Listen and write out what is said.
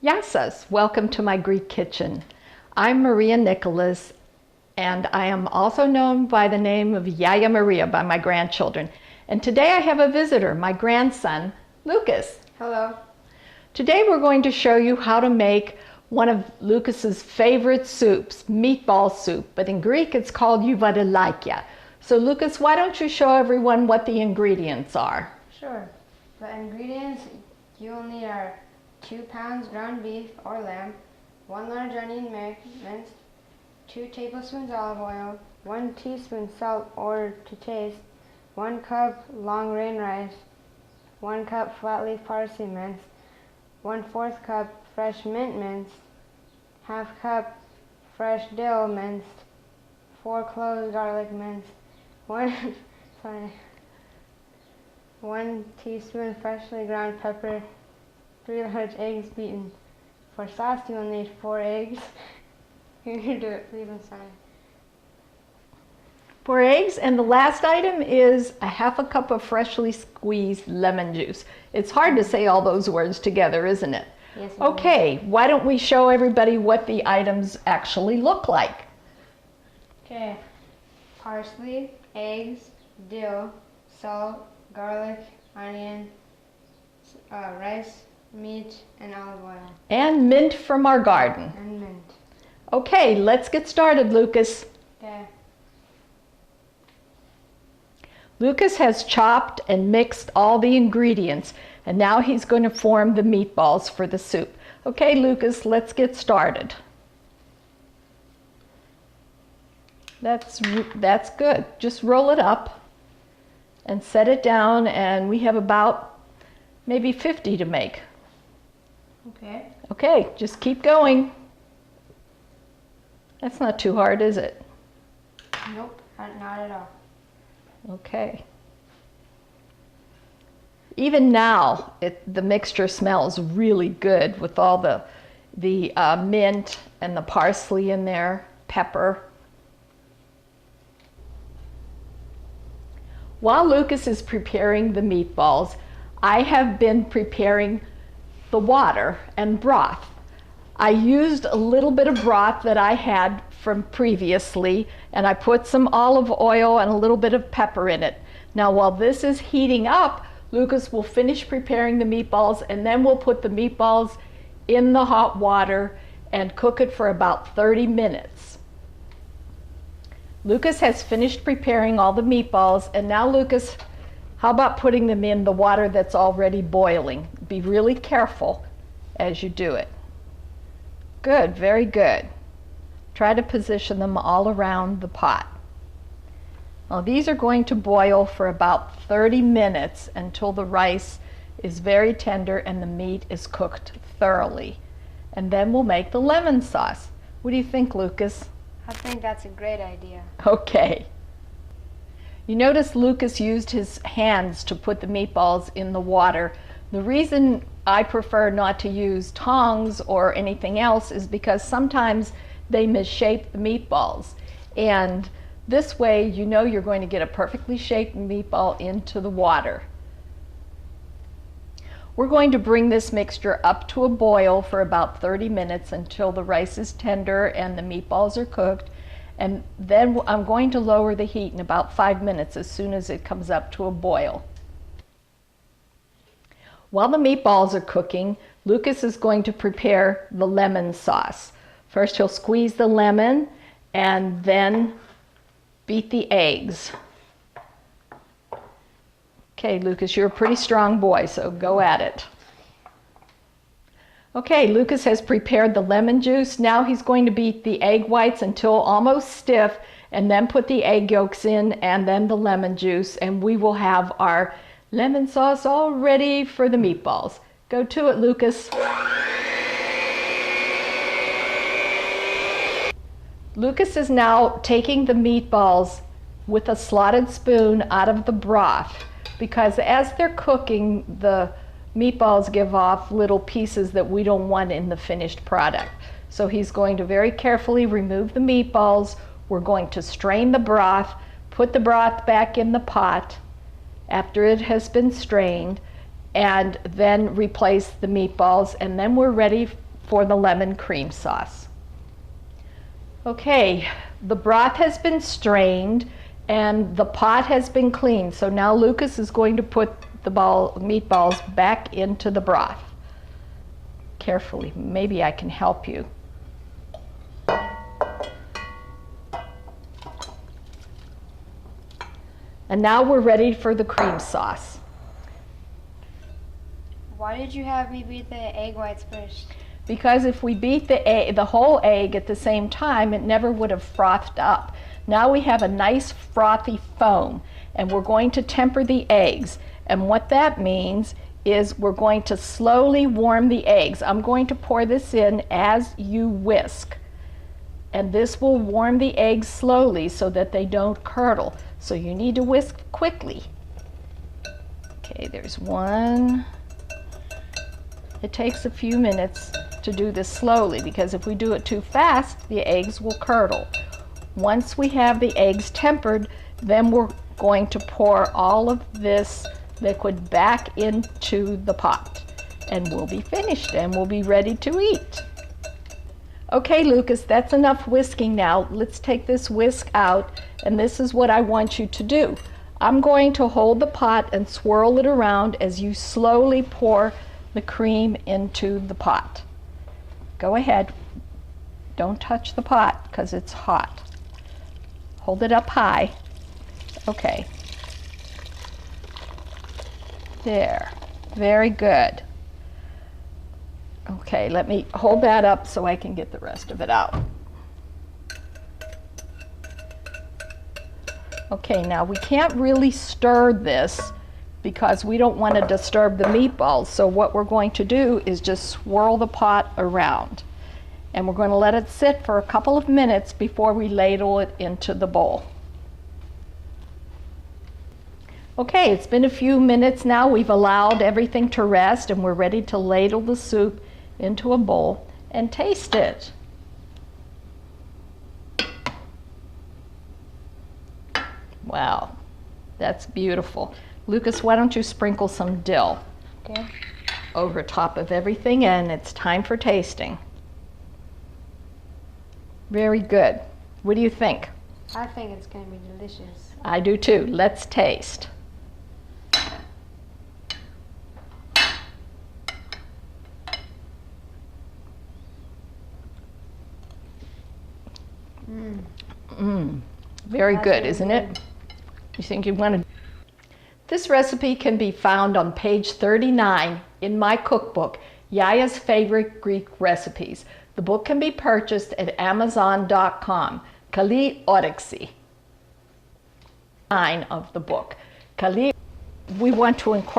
Yassas, welcome to my Greek kitchen. I'm Maria Nicholas, and I am also known by the name of Yaya Maria by my grandchildren. And today I have a visitor, my grandson, Lucas. Hello. Today we're going to show you how to make one of Lucas's favorite soups, meatball soup, but in Greek it's called youvadelakia. So Lucas, why don't you show everyone what the ingredients are? Sure. The ingredients you will need are 2 pounds ground beef or lamb, 1 large onion minced, 2 tablespoons olive oil, 1 teaspoon salt or to taste, 1 cup long grain rice, 1 cup flat leaf parsley minced, 1/4 cup fresh mint minced, 1/2 cup fresh dill minced, 4 cloves garlic minced, 1 teaspoon freshly ground pepper, 3 large eggs beaten. For sauce, you will need 4 eggs. You can do it, please, I'm sorry. 4 eggs, and the last item is 1/2 cup of freshly squeezed lemon juice. It's hard to say all those words together, isn't it? Yes, Okay, why don't we show everybody what the items actually look like? Okay. Parsley, eggs, dill, salt, garlic, onion, rice, meat, and olive oil. And mint from our garden. And mint. Okay, let's get started, Lucas. Okay. Lucas has chopped and mixed all the ingredients, and now he's going to form the meatballs for the soup. Okay, Lucas, let's get started. That's good. Just roll it up and set it down, and we have about maybe 50 to make. Okay. Okay, just keep going. That's not too hard, is it? Nope, not at all. Okay. Even now, the mixture smells really good with all the mint and the parsley in there, pepper. While Lucas is preparing the meatballs, I have been preparing the water and broth. I used a little bit of broth that I had from previously, and I put some olive oil and a little bit of pepper in it. Now while this is heating up, Lucas will finish preparing the meatballs, and then we'll put the meatballs in the hot water and cook it for about 30 minutes. Lucas has finished preparing all the meatballs, and now Lucas, how about putting them in the water that's already boiling? Be really careful as you do it. Good, very good. Try to position them all around the pot. Now these are going to boil for about 30 minutes until the rice is very tender and the meat is cooked thoroughly. And then we'll make the lemon sauce. What do you think, Lucas? I think that's a great idea. Okay. You notice Lucas used his hands to put the meatballs in the water. The reason I prefer not to use tongs or anything else is because sometimes they misshape the meatballs. And this way you know you're going to get a perfectly shaped meatball into the water. We're going to bring this mixture up to a boil for about 30 minutes until the rice is tender and the meatballs are cooked. And then I'm going to lower the heat in about 5 minutes as soon as it comes up to a boil. While the meatballs are cooking, Lucas is going to prepare the lemon sauce. First he'll squeeze the lemon and then beat the eggs. Okay, Lucas, you're a pretty strong boy, so go at it. Okay, Lucas has prepared the lemon juice. Now he's going to beat the egg whites until almost stiff, and then put the egg yolks in and then the lemon juice, and we will have our lemon sauce all ready for the meatballs. Go to it, Lucas. Lucas is now taking the meatballs with a slotted spoon out of the broth, because as they're cooking, the meatballs give off little pieces that we don't want in the finished product. So he's going to very carefully remove the meatballs. We're going to strain the broth, put the broth back in the pot after it has been strained, and then replace the meatballs, and then we're ready for the lemon cream sauce. Okay, the broth has been strained and the pot has been cleaned. So now Lucas is going to put the meatballs back into the broth. Carefully, maybe I can help you. And now we're ready for the cream sauce. Why did you have me beat the egg whites first? Because if we beat the whole egg at the same time, it never would have frothed up. Now we have a nice frothy foam, and we're going to temper the eggs. And what that means is we're going to slowly warm the eggs. I'm going to pour this in as you whisk. And this will warm the eggs slowly so that they don't curdle. So you need to whisk quickly. Okay, there's one. It takes a few minutes to do this slowly, because if we do it too fast, the eggs will curdle. Once we have the eggs tempered, then we're going to pour all of this liquid back into the pot, and we'll be finished and we'll be ready to eat. Okay, Lucas, that's enough whisking now. Let's take this whisk out, and this is what I want you to do. I'm going to hold the pot and swirl it around as you slowly pour the cream into the pot. Go ahead. Don't touch the pot because it's hot. Hold it up high. Okay. There. Very good. Okay, let me hold that up so I can get the rest of it out. Okay, now we can't really stir this because we don't want to disturb the meatballs. So what we're going to do is just swirl the pot around. And we're going to let it sit for a couple of minutes before we ladle it into the bowl. Okay, it's been a few minutes now. We've allowed everything to rest, and we're ready to ladle the soup into a bowl and taste it. Wow, that's beautiful. Lucas, why don't you sprinkle some dill over top of everything, and it's time for tasting. Very good. What do you think? I think it's going to be delicious. I do too. Let's taste. Very That's good, really isn't good. it? You think you want to? This recipe can be found on page 39 in my cookbook, Yaya's Favorite Greek Recipes. The book can be purchased at Amazon.com. Kali Oryxi. 9 of the book. Kali, we want to incorporate